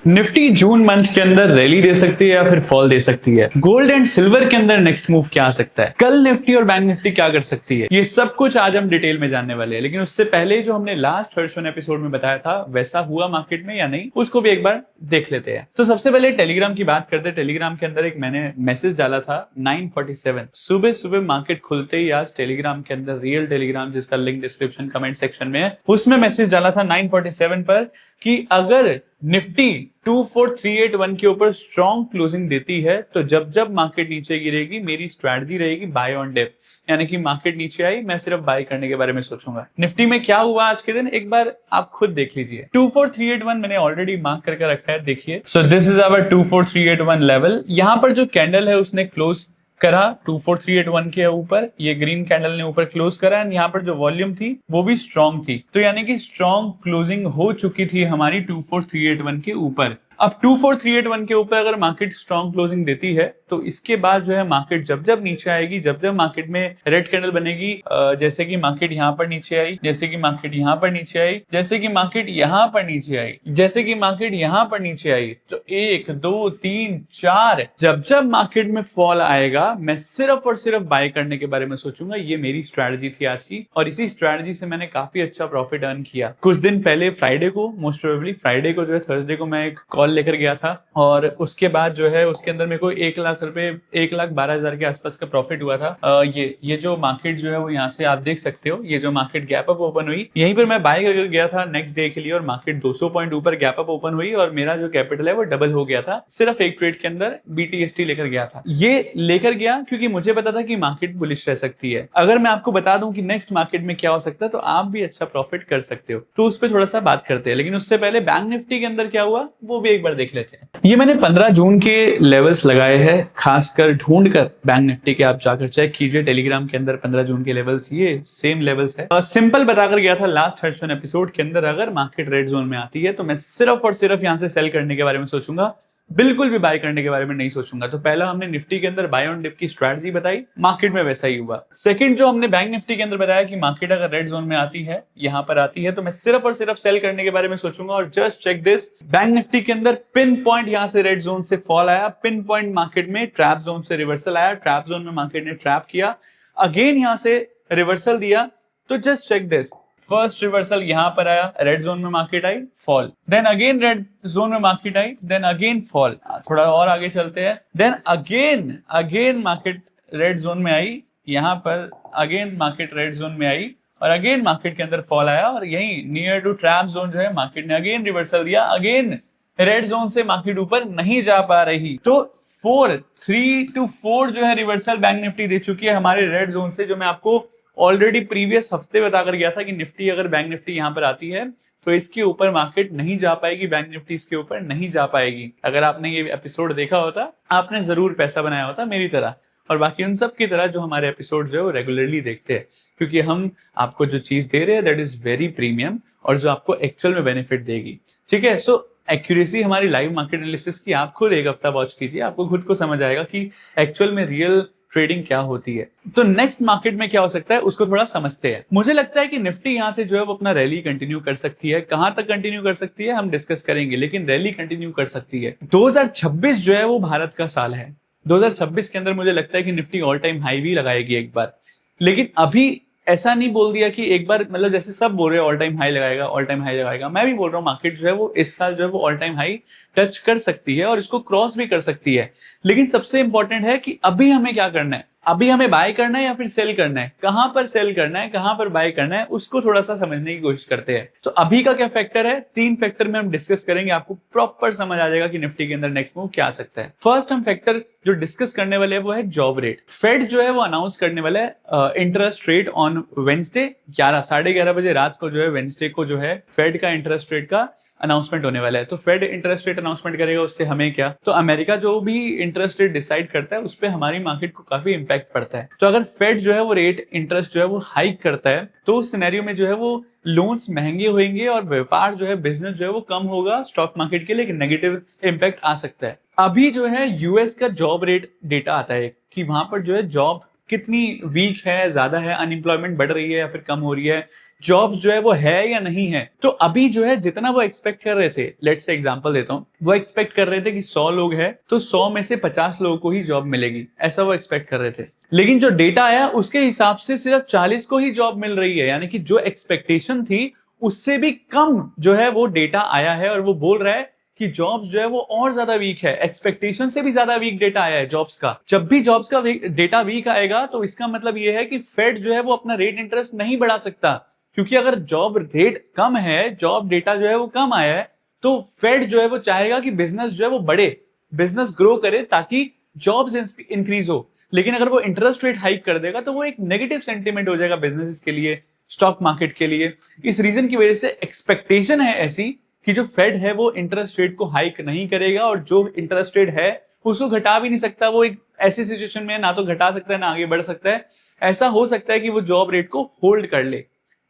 Nifty June month के अंदर rally दे सकती है या फिर फॉल दे सकती है। गोल्ड एंड सिल्वर के अंदर नेक्स्ट मूव क्या आ सकता है। कल निफ्टी और बैंक निफ्टी क्या कर सकती है, ये सब कुछ आज हम डिटेल में जानने वाले हैं। लेकिन उससे पहले जो हमने लास्ट हर्षवन एपिसोड में बताया था वैसा हुआ मार्केट में या नहीं, उसको भी एक बार देख लेते हैं। तो सबसे पहले टेलीग्राम की बात करते हैं। टेलीग्राम के अंदर एक मैंने मैसेज डाला था 9:47 सुबह सुबह मार्केट खुलते ही आज टेलीग्राम के अंदर, रियल टेलीग्राम जिसका लिंक डिस्क्रिप्शन कमेंट सेक्शन में है, उसमें मैसेज डाला था 9:47 पर कि अगर निफ्टी 24381 के ऊपर स्ट्रॉन्ग क्लोजिंग देती है तो जब जब मार्केट नीचे गिरेगी मेरी स्ट्रैटेजी रहेगी बाय ऑन डिप, यानी कि मार्केट नीचे आई मैं सिर्फ बाय करने के बारे में सोचूंगा। निफ्टी में क्या हुआ आज के दिन एक बार आप खुद देख लीजिए। 24381 मैंने ऑलरेडी मार्क करके रखा है, देखिए। So this is our 24381 level. यहां पर जो कैंडल है उसने क्लोज करा 24381 के ऊपर, ये ग्रीन कैंडल ने ऊपर क्लोज करा एंड यहाँ पर जो वॉल्यूम थी वो भी स्ट्रॉन्ग थी, तो यानी कि स्ट्रॉन्ग क्लोजिंग हो चुकी थी हमारी 24381 के ऊपर। अब 24381 के ऊपर अगर मार्केट स्ट्रॉन्ग क्लोजिंग देती है तो इसके बाद जो है मार्केट जब जब नीचे आएगी, जब जब मार्केट में रेड कैंडल बनेगी, जैसे कि मार्केट यहाँ पर नीचे आई, जैसे कि मार्केट यहाँ पर नीचे आई, जैसे कि मार्केट यहाँ पर नीचे आई, जैसे कि मार्केट यहाँ पर नीचे आई, तो 1 2 3 4 जब जब मार्केट में फॉल आएगा मैं सिर्फ और सिर्फ बाय करने के बारे में सोचूंगा। ये मेरी स्ट्रैटेजी थी आज की और इसी स्ट्रैटेजी से मैंने काफी अच्छा प्रॉफिट अर्न किया। कुछ दिन पहले फ्राइडे को, मोस्ट प्रोबेबली फ्राइडे को जो है, थर्सडे को मैं एक कॉल लेकर गया था और उसके बाद जो है उसके अंदर मेरे को 1 लाख रुपए, 1,12,000 के आसपास का प्रॉफिट हुआ था। ये जो मार्केट जो है वो यहाँ से आप देख सकते हो, ये जो मार्केट गैप अप ओपन हुई यहीं पर मैं बाय करके गया था नेक्स्ट डे के लिए और मार्केट 200 पॉइंट ऊपर गैप अप ओपन हुई और मेरा जो कैपिटल है वो डबल हो गया था सिर्फ एक ट्रेड के अंदर। BTST लेकर गया था, ये लेकर गया क्योंकि मुझे पता था कि मार्केट बुलिश रह सकती है। अगर मैं आपको बता दूं कि नेक्स्ट मार्केट में क्या हो सकता है तो आप भी अच्छा प्रॉफिट कर सकते हो, तो उस पर थोड़ा सा बात करते हैं। लेकिन उससे पहले बैंक निफ्टी के अंदर क्या हुआ वो भी एक बार देख लेते हैं। ये मैंने 15 जून के लेवल्स लगाए हैं, खासकर ढूंढकर बैंक निफ्टी के आप जाकर चेक कीजिए टेलीग्राम के अंदर 15 जून के लेवल्स, ये सेम लेवल्स है। सिंपल बताकर गया था लास्ट हर्षवन एपिसोड के अंदर, अगर मार्केट रेड जोन में आती है तो मैं सिर्फ और सिर्फ यहां से सेल करने के बारे में सोचूंगा, बिल्कुल भी बाय करने के बारे में नहीं सोचूंगा। तो पहला हमने निफ्टी के अंदर बाय ऑन डिप की स्ट्रैटेजी बताई, मार्केट में वैसा ही हुआ। सेकंड जो हमने बैंक निफ्टी के अंदर बताया कि मार्केट अगर रेड जोन में आती है, यहां पर आती है, तो मैं सिर्फ और सिर्फ सेल करने के बारे में सोचूंगा। और just check this, bank Nifty के अंदर पिन पॉइंट यहां से रेड जोन से फॉल आया, पिन पॉइंट मार्केट में ट्रैप जोन से रिवर्सल आया, ट्रैप जोन में मार्केट ने ट्रैप किया, अगेन यहां से रिवर्सल दिया। तो just check this, first reversal यहां पर आया, रेड जोन में मार्केट आई, fall, then again red zone में मार्केट आई, देन अगेन फॉल। थोड़ा और आगे चलते हैं, then again market red zone में आई, यहां पर अगेन मार्केट रेड जोन में आई और अगेन मार्केट के अंदर फॉल आया और यही नियर टू ट्रैप जोन जो है मार्केट ने अगेन रिवर्सल दिया, अगेन रेड जोन से मार्केट ऊपर नहीं जा पा रही। तो 3 to 4 जो है रिवर्सल बैंक निफ्टी दे चुकी है हमारे रेड जोन से, जो मैं आपको ऑलरेडी प्रीवियस हफ्ते बताकर गया था कि निफ्टी अगर बैंक निफ्टी यहां पर आती है तो इसके ऊपर मार्केट नहीं जा पाएगी, बैंक निफ्टी इसके ऊपर नहीं जा पाएगी। अगर आपने ये एपिसोड देखा होता आपने जरूर पैसा बनाया होता मेरी तरह और बाकी उन सब की तरह जो हमारे एपिसोड जो है वो रेगुलरली देखते हैं, क्योंकि हम आपको जो चीज दे रहे हैं दैट इज वेरी प्रीमियम और जो आपको एक्चुअल में बेनिफिट देगी। ठीक है, सो एक्यूरेसी हमारी लाइव मार्केट एनालिसिस की आप खुद एक हफ्ता वॉच कीजिए, आपको खुद को समझ आएगा कि एक्चुअल में रियल ट्रेडिंग क्या होती है। तो नेक्स्ट मार्केट में क्या हो सकता है उसको थोड़ा समझते हैं। मुझे लगता है कि निफ्टी यहां से जो है वो अपना रैली कंटिन्यू कर सकती है। कहां तक कंटिन्यू कर सकती है हम डिस्कस करेंगे, लेकिन रैली कंटिन्यू कर सकती है। 2026 जो है वो भारत का साल है। 2026 के अंदर मुझे लगता है कि निफ्टी ऑल टाइम हाई भी लगाएगी एक बार, लेकिन अभी ऐसा नहीं बोल दिया कि एक बार, मतलब जैसे सब बोल रहे हैं ऑल टाइम हाई लगाएगा, ऑल टाइम हाई लगाएगा, मैं भी बोल रहा हूँ मार्केट जो है वो इस साल जो है वो ऑल टाइम हाई टच कर सकती है और इसको क्रॉस भी कर सकती है। लेकिन सबसे इंपॉर्टेंट है कि अभी हमें क्या करना है, अभी हमें बाय करना है या फिर सेल करना है, कहां पर सेल करना है, कहां पर बाय करना है, उसको थोड़ा सा समझने की कोशिश करते हैं। तो अभी का क्या फैक्टर है, 3 फैक्टर में हम डिस्कस करेंगे, आपको प्रॉपर समझ आ जाएगा कि निफ्टी के अंदर नेक्स्ट मूव क्या आ सकता है। फर्स्ट हम फैक्टर जो डिस्कस करने वाले हैं वो है जॉब रेट। फेड जो है वो अनाउंस करने वाला है इंटरेस्ट रेट ऑन वेंसडे 11:30 बजे रात को, जो है वेंसडे को जो है फेड का इंटरेस्ट रेट का अनाउंसमेंट होने वाला है। तो फेड इंटरेस्ट रेट अनाउंसमेंट करेगा, उससे हमें क्या, तो अमेरिका जो भी इंटरेस्ट रेट डिसाइड करता है उस पर हमारी मार्केट को काफी इंपैक्ट पड़ता है। तो अगर फेड जो है वो रेट इंटरेस्ट जो है वो हाइक करता है तो उस सिनेरियो में जो है वो लोन्स महंगे होंगे और व्यापार जो है, बिजनेस जो है वो कम होगा स्टॉक मार्केट के लिए, एक नेगेटिव इंपैक्ट आ सकता है। अभी जो है यूएस का जॉब रेट डेटा आता है कि वहां पर जो है जॉब कितनी वीक है, ज्यादा है, अनएम्प्लॉयमेंट बढ़ रही है या फिर कम हो रही है, जॉब्स जो है वो है या नहीं है। तो अभी जो है जितना वो एक्सपेक्ट कर रहे थे, लेट्स से एग्जांपल देता हूँ, वो एक्सपेक्ट कर रहे थे कि 100 लोग हैं तो 100 में से 50 लोगों को ही जॉब मिलेगी, ऐसा वो एक्सपेक्ट कर रहे थे। लेकिन जो डेटा आया उसके हिसाब से सिर्फ 40 को ही जॉब मिल रही है, यानी कि जो एक्सपेक्टेशन थी उससे भी कम जो है वो डेटा आया है। और वो बोल रहा है कि जॉब्स जो है वो और ज्यादा वीक है, एक्सपेक्टेशन से भी ज्यादा वीक डेटा आया है जॉब्स का। जब भी जॉब्स का डेटा वीक आएगा तो इसका मतलब ये है कि फेड जो है वो अपना रेट इंटरेस्ट नहीं बढ़ा सकता, क्योंकि अगर जॉब रेट कम है, जॉब डेटा जो है वो कम आया है, तो फेड जो है वो चाहेगा कि बिजनेस जो है वो बढ़े, बिजनेस ग्रो करे ताकि जॉब्स इंक्रीज हो। लेकिन अगर वो इंटरेस्ट रेट हाइक कर देगा तो वो एक नेगेटिव सेंटीमेंट हो जाएगा बिजनेसेस के लिए, स्टॉक मार्केट के लिए। इस रीजन की वजह से एक्सपेक्टेशन है ऐसी कि जो फेड है वो इंटरेस्ट रेट को हाइक नहीं करेगा, और जो इंटरेस्ट रेट है उसको घटा भी नहीं सकता। वो एक ऐसी सिचुएशन में ना तो घटा सकता है ना आगे बढ़ सकता है। ऐसा हो सकता है कि वो जॉब रेट को होल्ड कर ले।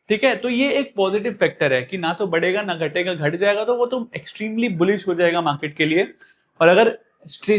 ठीक है, तो ये एक पॉजिटिव फैक्टर है कि ना तो बढ़ेगा ना घटेगा, घट जाएगा तो वो तो एक्सट्रीमली बुलिश हो जाएगा मार्केट के लिए। और अगर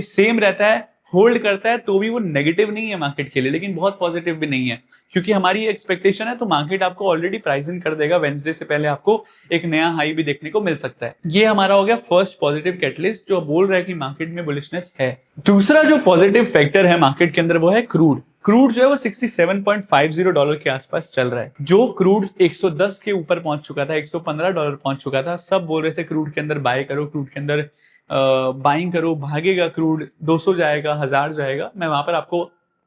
सेम रहता है, होल्ड करता है, तो भी वो नेगेटिव नहीं है मार्केट के लिए, लेकिन बहुत पॉजिटिव भी नहीं है, क्योंकि हमारी एक्सपेक्टेशन है तो मार्केट आपको ऑलरेडी प्राइस इन कर देगा। वेंसडे से पहले आपको एक नया हाई भी देखने को मिल सकता है। ये हमारा हो गया फर्स्ट पॉजिटिव कैटलिस्ट जो बोल रहा है कि मार्केट में बुलिशनेस है। दूसरा जो पॉजिटिव फैक्टर है मार्केट के अंदर वो है क्रूड। क्रूड जो है वो $67.50 के आसपास चल रहा है। जो क्रूड 110 के ऊपर पहुंच चुका था, $115 पहुंच चुका था, सब बोल रहे थे क्रूड के अंदर बाय करो, क्रूड के अंदर बाइंग करो, भागेगा क्रूड, 200 जाएगा, 1000 जाएगा। मैं वहां पर आपको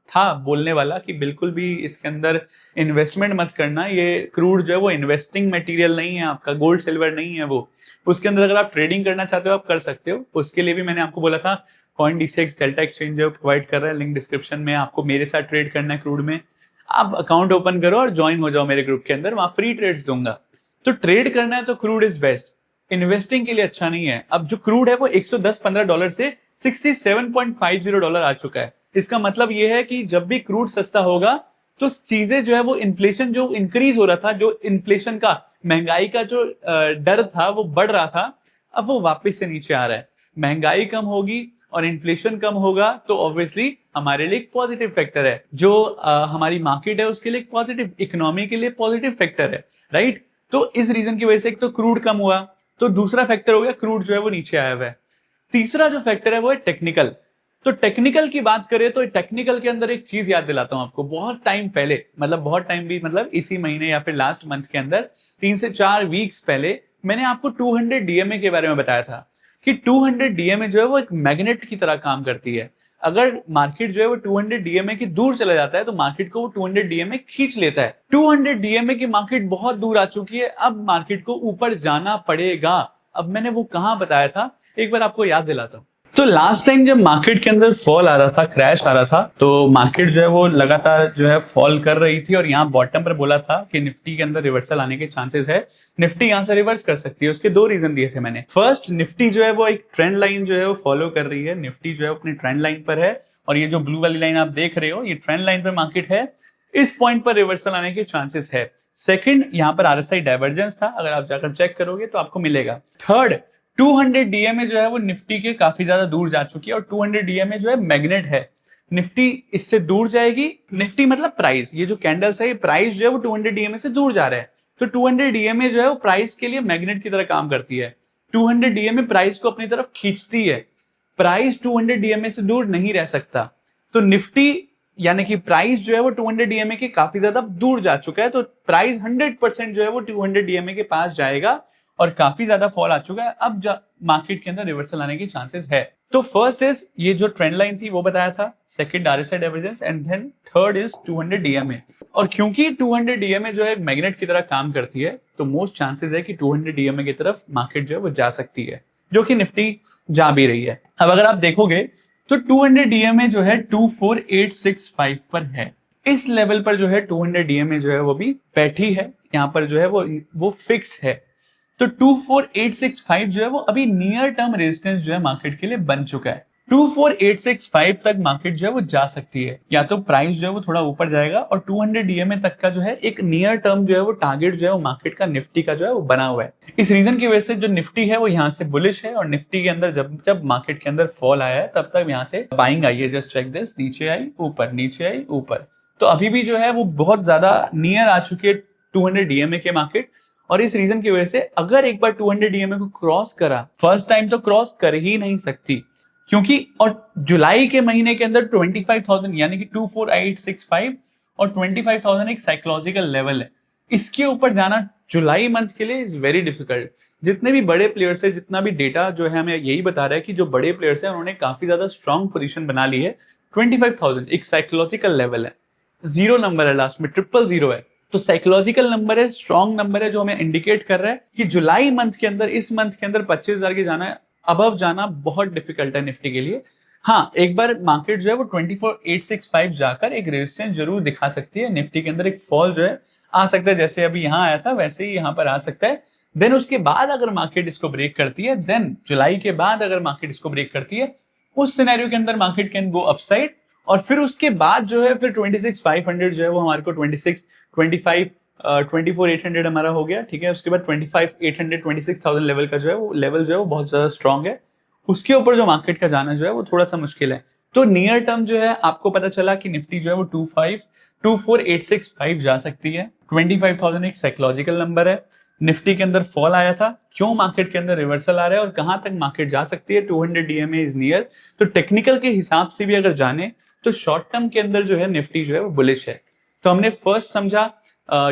था बोलने वाला कि बिल्कुल भी इसके अंदर इन्वेस्टमेंट मत करना। ये क्रूड जो है वो इन्वेस्टिंग मटेरियल नहीं है आपका, गोल्ड सिल्वर नहीं है वो। उसके अंदर अगर आप ट्रेडिंग करना चाहते हो आप कर सकते हो। उसके लिए भी मैंने आपको बोला था CoinDCX डेल्टा एक्सचेंज जो प्रोवाइड कर रहा है, लिंक डिस्क्रिप्शन में। आपको मेरे साथ ट्रेड करना है क्रूड में, आप अकाउंट ओपन करो और ज्वाइन हो जाओ मेरे ग्रुप के अंदर, वहां फ्री ट्रेड्स दूंगा। तो ट्रेड करना है तो क्रूड इज बेस्ट, इन्वेस्टिंग के लिए अच्छा नहीं है। अब जो क्रूड है वो $110-15 से $67.50 आ चुका है। इसका मतलब ये है कि जब भी क्रूड सस्ता होगा तो चीजें जो है वो इन्फ्लेशन जो इंक्रीज हो रहा था, जो इन्फ्लेशन का, महंगाई का जो डर था वो बढ़ रहा था, अब वो वापस से नीचे आ रहा है। महंगाई कम होगी और इन्फ्लेशन कम होगा तो ऑब्वियसली हमारे लिए एक पॉजिटिव फैक्टर है। जो हमारी मार्केट है उसके लिए एक पॉजिटिव, इकोनॉमी के लिए पॉजिटिव फैक्टर है, राइट। तो इस रीजन की वजह से एक तो क्रूड कम हुआ, तो दूसरा फैक्टर हो गया क्रूड जो है वो नीचे आया हुआ है। तीसरा जो फैक्टर है वो है टेक्निकल। तो टेक्निकल की बात करें तो टेक्निकल के अंदर एक चीज याद दिलाता हूं आपको। बहुत टाइम पहले, मतलब बहुत टाइम भी मतलब इसी महीने या फिर लास्ट मंथ के अंदर 3 से 4 वीक्स पहले मैंने आपको 200 DMA के बारे में बताया था कि 200 DMA जो है वो एक मैग्नेट की तरह काम करती है। अगर मार्केट जो है वो 200 DMA की दूर चला जाता है तो मार्केट को वो 200 DMA खींच लेता है। 200 DMA की मार्केट बहुत दूर आ चुकी है, अब मार्केट को ऊपर जाना पड़ेगा। अब मैंने वो कहां बताया था, एक बार आपको याद दिलाता हूं। तो लास्ट टाइम जब मार्केट के अंदर फॉल आ रहा था, क्रैश आ रहा था, तो मार्केट जो है वो लगातार जो है फॉल कर रही थी और यहाँ बॉटम पर बोला था कि निफ्टी के अंदर रिवर्सल आने के चांसेस है, निफ्टी यहाँ से रिवर्स कर सकती है। उसके 2 रीजन दिए थे मैंने। फर्स्ट, निफ्टी जो है वो एक ट्रेंड लाइन जो है वो फॉलो कर रही है, निफ्टी जो है अपनी ट्रेंड लाइन पर है, और ये जो ब्लू वाली लाइन आप देख रहे हो ये ट्रेंड लाइन पर मार्केट है, इस पॉइंट पर रिवर्सल आने के चांसेस है। सेकंड, यहाँ पर RSI डाइवर्जेंस था, अगर आप जाकर चेक करोगे तो आपको मिलेगा। थर्ड, 200 DMA जो है वो निफ्टी के काफी ज्यादा दूर जा चुकी है और 200 DMA जो है मैग्नेट है, निफ्टी इससे दूर जाएगी। निफ्टी मतलब प्राइस, ये जो कैंडल्स है ये प्राइस जो है वो 200 DMA से दूर जा रहा है, तो 200 DMA जो है वो प्राइस के लिए मैग्नेट की तरह काम करती है। 200 DMA प्राइस को अपनी तरफ खींचती है, प्राइस 200 DMA से दूर नहीं रह सकता। तो निफ्टी यानी कि प्राइस जो है वो 200 DMA के काफी ज्यादा दूर जा चुका है, तो प्राइस 100% जो है वो 200 DMA के पास जाएगा और काफी ज्यादा फॉल आ चुका है। अब मार्केट के अंदर रिवर्सल आने के चांसेस है। तो फर्स्ट इज ये जो ट्रेंड लाइन थी वो बताया था, second RSI divergence, and then third is 200 DMA। और क्योंकि 200 DMA जो है मैग्नेट की तरह काम करती है तो मोस्ट चांसेस है कि 200 DMA की तरफ मार्केट जो है वो जा सकती है, जो कि निफ्टी जा भी रही है। अब अगर आप देखोगे तो 200 DMA जो है 24865 पर है। इस लेवल पर जो है 200 DMA जो है वो भी बैठी है, यहाँ पर जो है वो फिक्स है। तो 24865 जो है वो अभी नियर टर्म रेजिस्टेंस जो है मार्केट के लिए बन चुका है। 24865 तक मार्केट जो है वो जा सकती है, या तो प्राइस जो है वो थोड़ा ऊपर जाएगा और 200 DMA तक का जो है एक नियर टर्म जो है वो टारगेट जो है वो मार्केट का निफ्टी का जो है वो बना हुआ है। इस रीजन की वजह से जो निफ्टी है वो यहाँ से बुलिश है, और निफ्टी के अंदर जब मार्केट के अंदर फॉल आया है तब तक यहाँ से बाइंग आई है। जस्ट चेक दिस, नीचे आई ऊपर, नीचे आई ऊपर, तो अभी भी जो है वो बहुत ज्यादा नियर आ चुकी है 200 डीएमए के मार्केट, और इस रीजन की वजह से अगर एक बार 200 डीएमए को क्रॉस करा, फर्स्ट टाइम तो क्रॉस कर ही नहीं सकती, क्योंकि और जुलाई के महीने के अंदर 25,000 यानी कि 24865 और 25,000 एक साइकोलॉजिकल लेवल है, इसके ऊपर जाना जुलाई मंथ के लिए इज वेरी डिफिकल्ट। जितने भी बड़े प्लेयर्स है, जितना भी डेटा जो है हमें यही बता रहा है कि जो बड़े प्लेयर्स है उन्होंने काफी ज्यादा स्ट्रॉन्ग पोजीशन बना ली है। 25,000 एक साइकोलॉजिकल लेवल है, 0 नंबर है लास्ट में, 000 है, तो साइकोलॉजिकल नंबर है, स्ट्रॉन्ग नंबर है, जो हमें इंडिकेट कर रहा है कि जुलाई मंथ के अंदर, इस मंथ के अंदर 25,000 के जाना है, अबव जाना बहुत डिफिकल्ट है निफ्टी के लिए। हाँ, एक बार मार्केट जो है वो 24,865 जाकर एक रेजिस्टेंस जरूर दिखा सकती है, निफ्टी के अंदर एक फॉल जो है आ सकता है, जैसे अभी यहाँ आया था वैसे ही यहाँ पर आ सकता है। देन उसके बाद अगर मार्केट इसको ब्रेक करती है, देन जुलाई के बाद अगर मार्केट इसको ब्रेक करती है, उस सिनेरियो के अंदर मार्केट कैन गो अपसाइड, और फिर उसके बाद जो है फिर 26,500 जो है वो हमारे को 24,800 हमारा हो गया, ठीक है। उसके बाद 25,800 26,000 लेवल का जो है वो लेवल जो है वो बहुत ज्यादा स्ट्रॉन्ग है, उसके ऊपर जो मार्केट का जाना जो है वो थोड़ा सा मुश्किल है। तो नियर टर्म जो है आपको पता चला कि निफ्टी जो है वो 24,865 जा सकती है, 25,000 एक साइकोलॉजिकल नंबर है। निफ्टी के अंदर फॉल आया था, क्यों मार्केट के अंदर रिवर्सल आ रहा है और कहां तक मार्केट जा सकती है, 200 डीएमए इज नियर। तो टेक्निकल के हिसाब से भी अगर जाने तो शॉर्ट टर्म के अंदर जो है निफ्टी जो है वो बुलिश है। तो हमने फर्स्ट समझा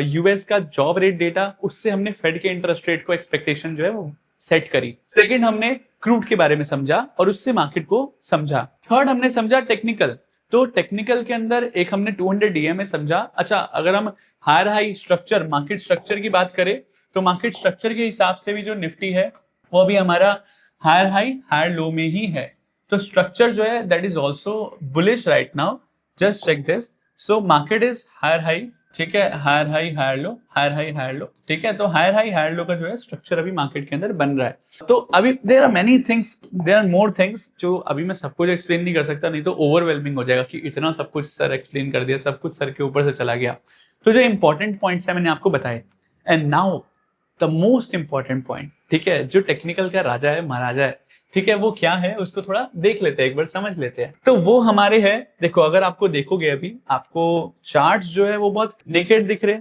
यूएस का जॉब रेट डेटा, उससे हमने फेड के इंटरेस्ट रेट को एक्सपेक्टेशन जो है वो सेट करी। सेकंड हमने क्रूड के बारे में समझा और उससे मार्केट को समझा। थर्ड हमने समझा टेक्निकल, तो टेक्निकल के अंदर एक हमने 200 डीएमए समझा। अच्छा, अगर हम higher high structure, market structure की बात करें तो मार्केट स्ट्रक्चर के हिसाब से भी जो निफ्टी है वो अभी हमारा हायर हाई हायर लो में ही है, तो स्ट्रक्चर जो है that is also bullish right now, just check this. So market is higher high, ठीक है, higher high higher low, higher high higher low, ठीक है। तो हायर हाई हायर लो का जो है स्ट्रक्चर अभी मार्केट के अंदर बन रहा है। तो अभी there are many things, there are more things, जो अभी मैं सब कुछ एक्सप्लेन नहीं कर सकता, नहीं तो ओवरवेलमिंग हो जाएगा कि इतना सब कुछ सर एक्सप्लेन कर दिया, सब कुछ सर के ऊपर से चला गया। तो जो इंपॉर्टेंट पॉइंट्स है मैंने आपको बताए, and now the most important point, ठीक है, जो टेक्निकल का राजा है महाराजा है, ठीक है, वो क्या है उसको थोड़ा देख लेते हैं, एक बार समझ लेते हैं। तो वो हमारे है, देखो अगर आपको देखोगे अभी आपको चार्ट्स जो है वो बहुत नेकेड दिख रहे,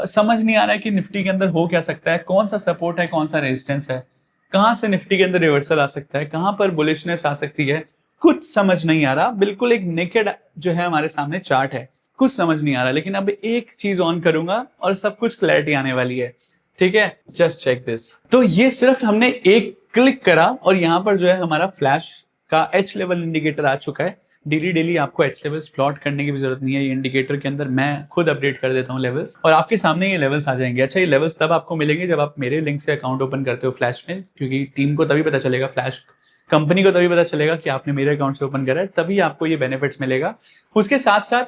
समझ नहीं आ रहा है कि निफ्टी के अंदर हो क्या सकता है, कौन सा सपोर्ट है, कौन सा रेजिस्टेंस है, कहां से निफ्टी के अंदर रिवर्सल आ सकता है, कहां पर बुलिशनेस आ सकती है, कुछ समझ नहीं आ रहा। बिल्कुल एक नेकेड जो है हमारे सामने चार्ट है, कुछ समझ नहीं आ रहा। लेकिन अब एक चीज ऑन करूंगा और सब कुछ क्लैरिटी आने वाली है, ठीक है। Just check this. तो ये सिर्फ हमने एक क्लिक करा और यहाँ पर जो है हमारा फ्लैश का एच लेवल इंडिकेटर आ चुका है। डेली आपको एच लेवल्स प्लॉट करने की भी जरूरत नहीं है, ये इंडिकेटर के अंदर मैं खुद अपडेट कर देता हूँ लेवल्स, और आपके सामने ये लेवल्स आ जाएंगे। अच्छा, ये लेवल्स तब आपको मिलेंगे जब आप मेरे लिंक से अकाउंट ओपन करते हो फ्लैश में, क्योंकि टीम को तभी पता चलेगा, फ्लैश कंपनी को तभी पता चलेगा कि आपने मेरे अकाउंट से ओपन करा है, तभी आपको ये बेनिफिट्स मिलेगा। उसके साथ साथ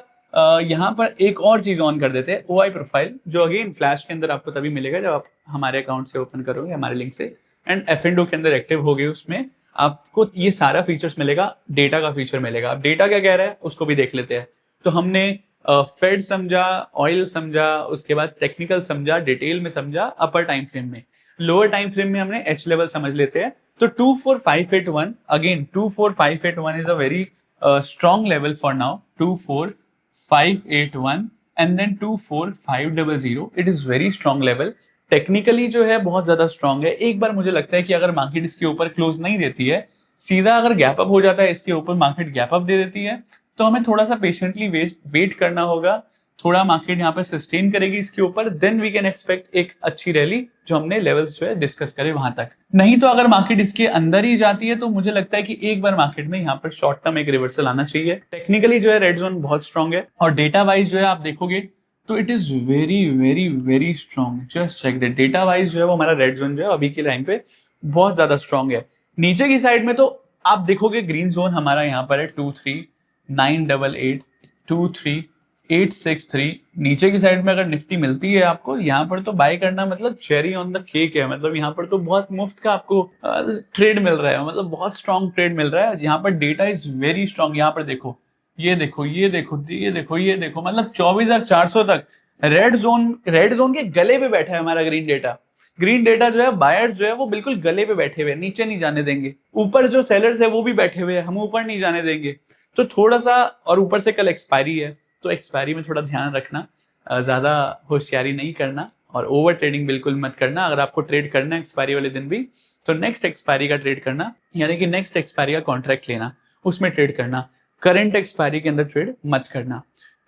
यहाँ पर एक और चीज ऑन कर देते हैं, ओआई प्रोफाइल, जो अगेन फ्लैश के अंदर आपको तभी मिलेगा जब आप हमारे अकाउंट से ओपन करोगे हमारे लिंक से, एंड F&O के अंदर एक्टिव हो गए, उसमें आपको ये सारा फीचर्स मिलेगा, डेटा का फीचर मिलेगा। अब डेटा क्या कह रहा है उसको भी देख लेते हैं। तो हमने फेड समझा, ऑयल समझा, उसके बाद टेक्निकल समझा, डिटेल में समझा, अपर टाइम फ्रेम में, लोअर टाइम फ्रेम में हमने एच लेवल समझ लेते हैं। तो 24,581, again 24,581 is a very strong level for now, 24,581 and then 24,500, it is very strong level. Technically जो है बहुत ज्यादा स्ट्रॉन्ग है। एक बार मुझे लगता है कि अगर मार्केट इसके ऊपर क्लोज नहीं देती है, सीधा अगर गैप अप हो जाता है इसके ऊपर, मार्केट गैप अप दे देती है, तो हमें थोड़ा सा पेशेंटली वेट करना होगा, थोड़ा मार्केट यहाँ पे सस्टेन करेगी इसके ऊपर, देन वी कैन एक्सपेक्ट एक अच्छी रैली, जो हमने लेवल्स जो है डिस्कस करे वहां तक। नहीं तो अगर मार्केट इसके अंदर ही जाती है तो मुझे लगता है कि एक बार मार्केट में यहाँ पर शॉर्ट टर्म एक रिवर्सल आना चाहिए। टेक्निकली जो है रेड जोन बहुत स्ट्रॉन्ग है, और डेटा वाइज जो है आप देखोगे तो it is very very very strong. Just check that, data wise जो है वो हमारा रेड जोन जो है अभी के टाइम पे बहुत ज्यादा स्ट्रॉन्ग है। नीचे की साइड में तो आप देखोगे ग्रीन जोन हमारा यहाँ पर है 23,988, 23,863। नीचे की साइड में अगर निफ्टी मिलती है आपको यहाँ पर, तो बाय करना मतलब चेरी ऑन द केक है, मतलब यहाँ पर तो बहुत मुफ्त का आपको ट्रेड मिल रहा है, मतलब बहुत स्ट्रॉन्ग ट्रेड मिल रहा है। यहाँ पर डेटा इज वेरी स्ट्रॉन्ग, यहाँ पर देखो, ये देखो, ये देखो, ये देखो, ये देखो, मतलब 24,400 तक रेड जोन के गले पे बैठा है हमारा ग्रीन डेटा। ग्रीन डेटा जो है बायर्स जो है वो बिल्कुल गले पे बैठे हुए हैं, नीचे नहीं जाने देंगे। ऊपर जो सेलर्स है वो भी बैठे हुए हैं, हम ऊपर नहीं जाने देंगे। तो थोड़ा सा, और ऊपर से कल एक्सपायरी है, तो एक्सपायरी में थोड़ा ध्यान रखना, ज़्यादा होशियारी नहीं करना और ओवर ट्रेडिंग बिल्कुल मत करना। अगर आपको ट्रेड करना है एक्सपायरी वाले दिन भी, तो नेक्स्ट एक्सपायरी का ट्रेड करना, यानी कि नेक्स्ट एक्सपायरी का कॉन्ट्रैक्ट लेना, उसमें ट्रेड करना, करंट एक्सपायरी के अंदर ट्रेड मत करना।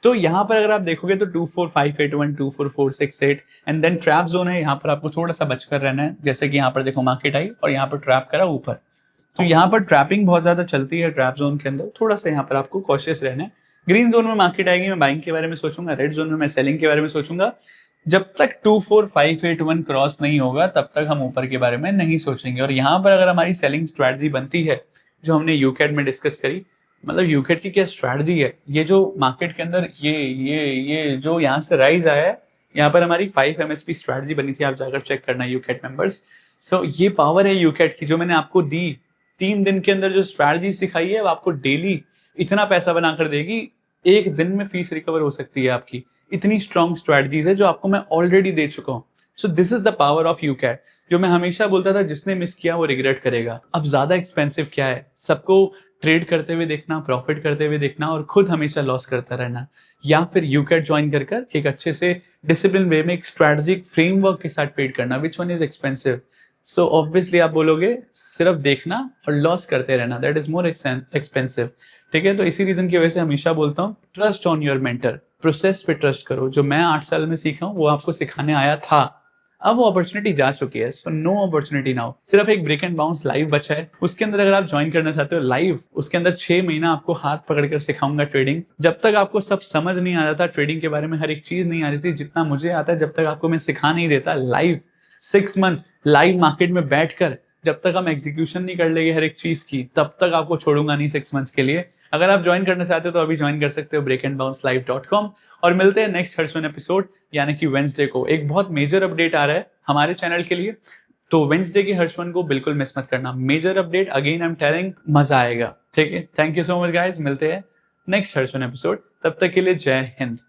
तो यहाँ पर अगर आप देखोगे तो 24581, 24468 एंड देन ट्रैप जोन है, यहाँ पर आपको थोड़ा सा बचकर रहना है। जैसे कि यहाँ पर देखो मार्केट आई और यहाँ पर ट्रैप करा ऊपर, तो यहाँ पर ट्रैपिंग बहुत ज्यादा चलती है ट्रैप जोन के अंदर, थोड़ा सा यहाँ पर आपको कॉशियस रहना है। ग्रीन जोन में मार्केट आएगी, मैं बाइंग के बारे में सोचूंगा, रेड जोन में मैं सेलिंग के बारे में सोचूंगा। जब तक 24581 क्रॉस नहीं होगा तब तक हम ऊपर के बारे में नहीं सोचेंगे। और यहाँ पर अगर हमारी सेलिंग स्ट्रैटेजी बनती है जो हमने यूकेट में डिस्कस करी, मतलब यूकेट की क्या स्ट्रैटेजी है, ये जो मार्केट के अंदर ये जो यहाँ से राइज आया है, यहाँ पर हमारी 5 MSP स्ट्रैटेजी बनी थी, आप जाकर चेक करना यूकेट मेंबर्स। सो ये पावर है यूकेट की जो मैंने आपको दी। 3 दिन के अंदर जो स्ट्रैटेजी सिखाई है वो आपको डेली इतना पैसा बनाकर देगी, एक दिन में फीस रिकवर हो सकती है आपकी। इतनी स्ट्रॉन्ग स्ट्रैटेजीज है जो आपको मैं ऑलरेडी दे चुका हूँ। So this is the power of UCAT, जो मैं हमेशा बोलता था जिसने मिस किया वो रिग्रेट करेगा। अब ज्यादा एक्सपेंसिव क्या है, सबको ट्रेड करते हुए देखना, प्रॉफिट करते हुए देखना और खुद हमेशा लॉस करता रहना, या फिर यूकैट ज्वाइन कर एक अच्छे से डिसिप्लिन वे में एक स्ट्रैटेजिक फ्रेमवर्क के साथ ट्रेड करना। Which one is expensive? So obviously आप बोलोगे सिर्फ देखना और लॉस करते रहना, दैट इज मोर एक्सपेंसिव। ठीक है, तो इसी रीजन की वजह से हमेशा बोलता हूँ trust on your mentor, process पे ट्रस्ट करो। जो मैं 8 साल में सीखा हूँ वो आपको सिखाने आया था, अब वो अपॉर्चुनिटी जा चुकी है, सो नो अपॉर्चुनिटी नाउ। सिर्फ एक ब्रेक एंड बाउंस लाइव बचा है, उसके अंदर अगर आप ज्वाइन करना चाहते हो लाइव, उसके अंदर 6 महीना आपको हाथ पकड़कर सिखाऊंगा ट्रेडिंग। जब तक आपको सब समझ नहीं आ जाता ट्रेडिंग के बारे में, हर एक चीज नहीं आ रही थी जितना मुझे आता है, जब तक आपको मैं सिखा नहीं देता लाइव 6 मंथ्स लाइव मार्केट में बैठकर, जब तक हम एग्जीक्यूशन नहीं कर लेंगे हर एक चीज की, तब तक आपको छोड़ूंगा नहीं 6 मंथ्स के लिए। अगर आप ज्वाइन करना चाहते हो तो अभी ज्वाइन कर सकते हो breakandbouncelive.com। और मिलते हैं नेक्स्ट हर्षवन एपिसोड यानी कि वेंसडे को। एक बहुत मेजर अपडेट आ रहा है हमारे चैनल के लिए, तो वेंसडे के हर्षवन को बिल्कुल मिस मत करना। Major update, again I am telling, मजा आएगा। ठीक है, thank you so much guys, मिलते हैं नेक्स्ट हर्षवन एपिसोड, तब तक के लिए जय हिंद।